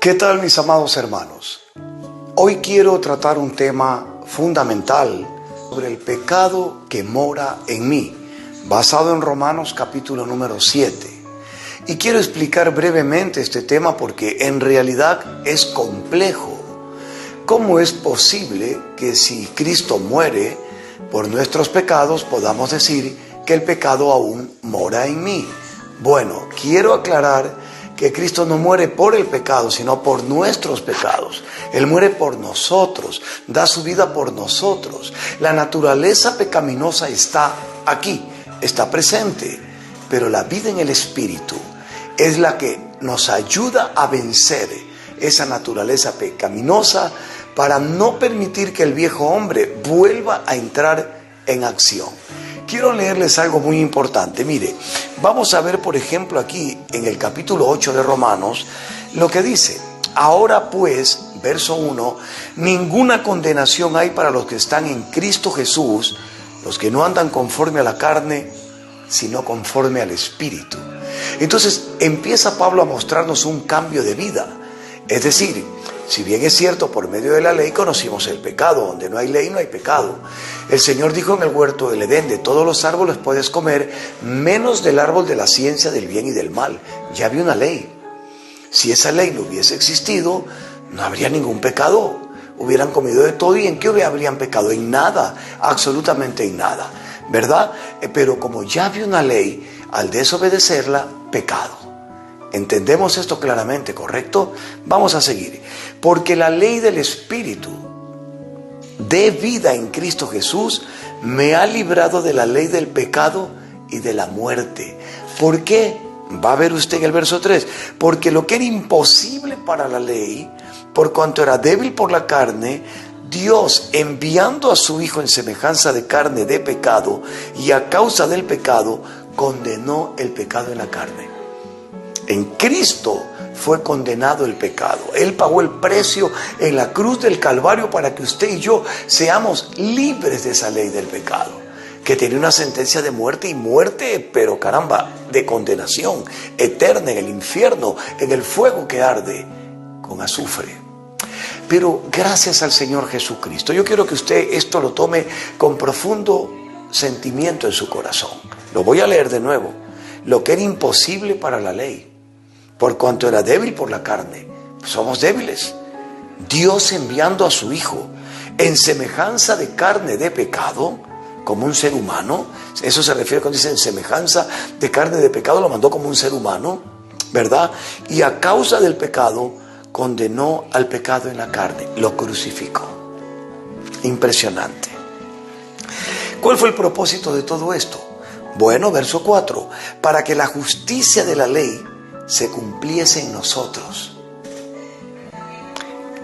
¿Qué tal, mis amados hermanos? Hoy quiero tratar un tema fundamental sobre el pecado que mora en mí, basado en Romanos capítulo número 7. Y quiero explicar brevemente este tema porque en realidad es complejo. ¿Cómo es posible que si Cristo muere por nuestros pecados podamos decir que el pecado aún mora en mí? Bueno, quiero aclarar que Cristo no muere por el pecado, sino por nuestros pecados. Él muere por nosotros, da su vida por nosotros. La naturaleza pecaminosa está aquí, está presente, pero la vida en el Espíritu es la que nos ayuda a vencer esa naturaleza pecaminosa para no permitir que el viejo hombre vuelva a entrar en acción. Quiero leerles algo muy importante. Mire, vamos a ver, por ejemplo, aquí en el capítulo 8 de Romanos, lo que dice: ahora pues, verso 1, ninguna condenación hay para los que están en Cristo Jesús, los que no andan conforme a la carne, sino conforme al Espíritu. Entonces empieza Pablo a mostrarnos un cambio de vida. Es decir, si bien es cierto, por medio de la ley conocimos el pecado. Donde no hay ley no hay pecado. El Señor dijo en el huerto del Edén: de todos los árboles puedes comer, menos del árbol de la ciencia del bien y del mal. Ya había una ley. Si esa ley no hubiese existido, no habría ningún pecado. Hubieran comido de todo. ¿Y en qué habrían pecado? En nada, absolutamente en nada, ¿verdad? Pero como ya había una ley, al desobedecerla, pecado. ¿Entendemos esto claramente, correcto? Vamos a seguir. Porque la ley del Espíritu de vida en Cristo Jesús me ha librado de la ley del pecado y de la muerte. ¿Por qué? Va a ver usted en el verso 3. Porque lo que era imposible para la ley, por cuanto era débil por la carne, Dios, enviando a su Hijo en semejanza de carne de pecado, y a causa del pecado, condenó el pecado en la carne. En Cristo fue condenado el pecado. Él pagó el precio en la cruz del Calvario para que usted y yo seamos libres de esa ley del pecado, que tenía una sentencia de muerte, y muerte, pero caramba, de condenación eterna en el infierno, en el fuego que arde con azufre. Pero gracias al Señor Jesucristo, yo quiero que usted esto lo tome con profundo sentimiento en su corazón. Lo voy a leer de nuevo. Lo que era imposible para la ley, por cuanto era débil por la carne, somos débiles. Dios, enviando a su Hijo en semejanza de carne de pecado, como un ser humano, eso se refiere cuando dice en semejanza de carne de pecado, lo mandó como un ser humano, ¿verdad? Y a causa del pecado, condenó al pecado en la carne, lo crucificó. Impresionante. ¿Cuál fue el propósito de todo esto? Bueno, verso 4, para que la justicia de la ley se cumpliese en nosotros,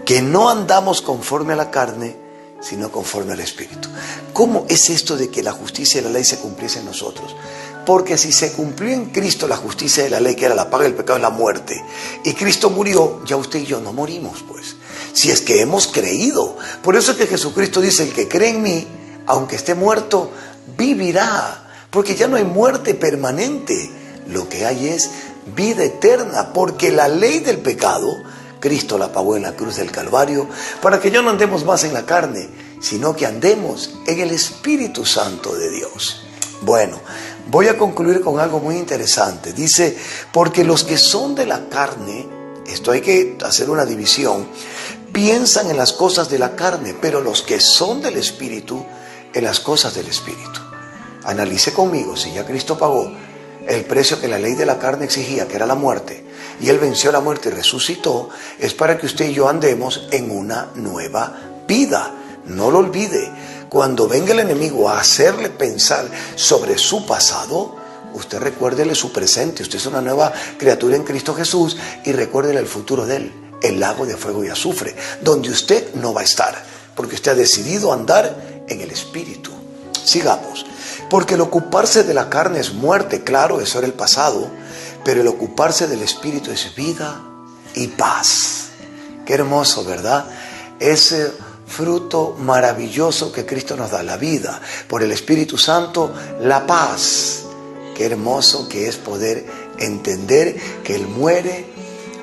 que no andamos conforme a la carne, sino conforme al Espíritu. ¿Cómo es esto de que la justicia de la ley se cumpliese en nosotros? Porque si se cumplió en Cristo la justicia de la ley, que era la paga del pecado, es la muerte, y Cristo murió, ya usted y yo no morimos, pues, si es que hemos creído. Por eso es que Jesucristo dice: el que cree en mí, aunque esté muerto, vivirá, porque ya no hay muerte permanente, lo que hay es vida eterna, porque la ley del pecado, Cristo la pagó en la cruz del Calvario, para que ya no andemos más en la carne, sino que andemos en el Espíritu Santo de Dios. Bueno, voy a concluir con algo muy interesante. Dice: porque los que son de la carne, esto hay que hacer una división, piensan en las cosas de la carne, pero los que son del Espíritu, en las cosas del Espíritu. Analice conmigo, si ya Cristo pagó el precio que la ley de la carne exigía, que era la muerte, y Él venció la muerte y resucitó, es para que usted y yo andemos en una nueva vida. No lo olvide. Cuando venga el enemigo a hacerle pensar sobre su pasado, usted recuérdele su presente. Usted es una nueva criatura en Cristo Jesús, y recuérdele el futuro de Él, el lago de fuego y azufre, donde usted no va a estar, porque usted ha decidido andar en el Espíritu. Sigamos. Porque el ocuparse de la carne es muerte, claro, eso era el pasado, pero el ocuparse del Espíritu es vida y paz. Qué hermoso, ¿verdad? Ese fruto maravilloso que Cristo nos da, la vida, por el Espíritu Santo, la paz. Qué hermoso que es poder entender que Él muere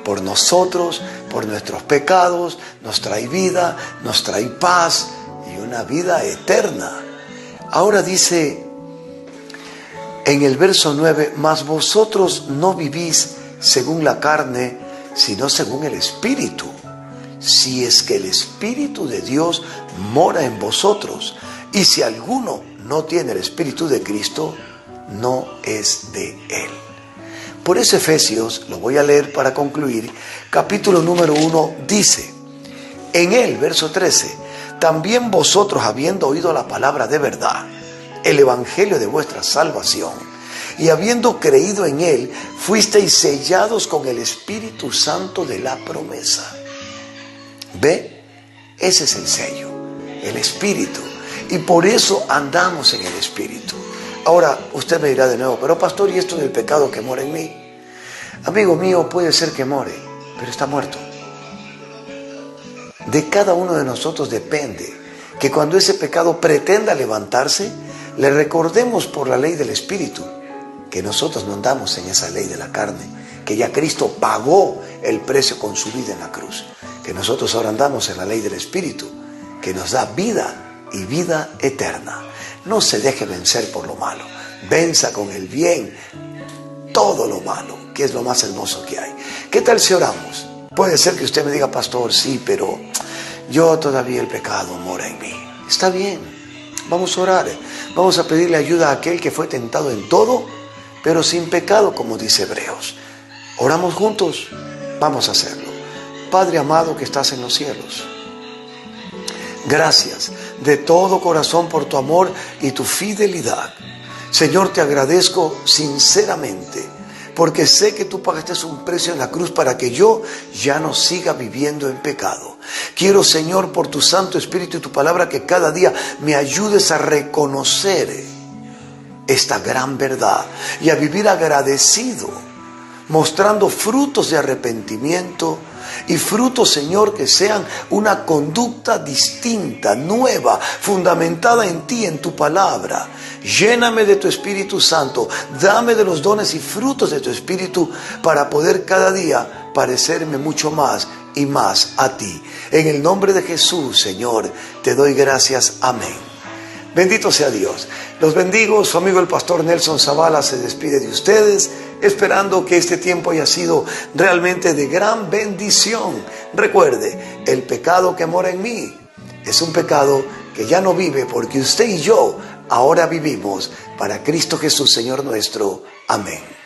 por nosotros, por nuestros pecados, nos trae vida, nos trae paz y una vida eterna. Ahora dice en el verso 9, mas vosotros no vivís según la carne, sino según el Espíritu. Si es que el Espíritu de Dios mora en vosotros. Y si alguno no tiene el Espíritu de Cristo, no es de Él. Por eso Efesios, lo voy a leer para concluir, capítulo número 1, dice, en él, verso 13, también vosotros, habiendo oído la palabra de verdad, el evangelio de vuestra salvación, y habiendo creído en él, fuisteis sellados con el Espíritu Santo de la promesa. ¿Ve? Ese es el sello, el Espíritu. Y por eso andamos en el Espíritu. Ahora, usted me dirá de nuevo, pero pastor, ¿y esto del pecado que mora en mí? Amigo mío, puede ser que more, pero está muerto. De cada uno de nosotros depende que cuando ese pecado pretenda levantarse, le recordemos por la ley del Espíritu que nosotros no andamos en esa ley de la carne, que ya Cristo pagó el precio con su vida en la cruz, que nosotros ahora andamos en la ley del Espíritu, que nos da vida y vida eterna. No se deje vencer por lo malo, venza con el bien todo lo malo, que es lo más hermoso que hay. ¿Qué tal si oramos? Puede ser que usted me diga, pastor, sí, pero yo todavía el pecado mora en mí. Está bien, vamos a orar, vamos a pedirle ayuda a aquel que fue tentado en todo, pero sin pecado, como dice Hebreos. Oramos juntos, vamos a hacerlo. Padre amado que estás en los cielos, gracias de todo corazón por tu amor y tu fidelidad. Señor, te agradezco sinceramente, porque sé que tú pagaste un precio en la cruz para que yo ya no siga viviendo en pecado. Quiero, Señor, por tu Santo Espíritu y tu palabra, que cada día me ayudes a reconocer esta gran verdad y a vivir agradecido, mostrando frutos de arrepentimiento y frutos, Señor, que sean una conducta distinta, nueva, fundamentada en ti, en tu palabra. Lléname de tu Espíritu Santo, dame de los dones y frutos de tu Espíritu para poder cada día parecerme mucho más y más a ti. En el nombre de Jesús, Señor, te doy gracias. Amén. Bendito sea Dios. Los bendigo. Su amigo el pastor Nelson Zavala se despide de ustedes, esperando que este tiempo haya sido realmente de gran bendición. Recuerde, el pecado que mora en mí es un pecado que ya no vive, porque usted y yo ahora vivimos para Cristo Jesús, Señor nuestro. Amén.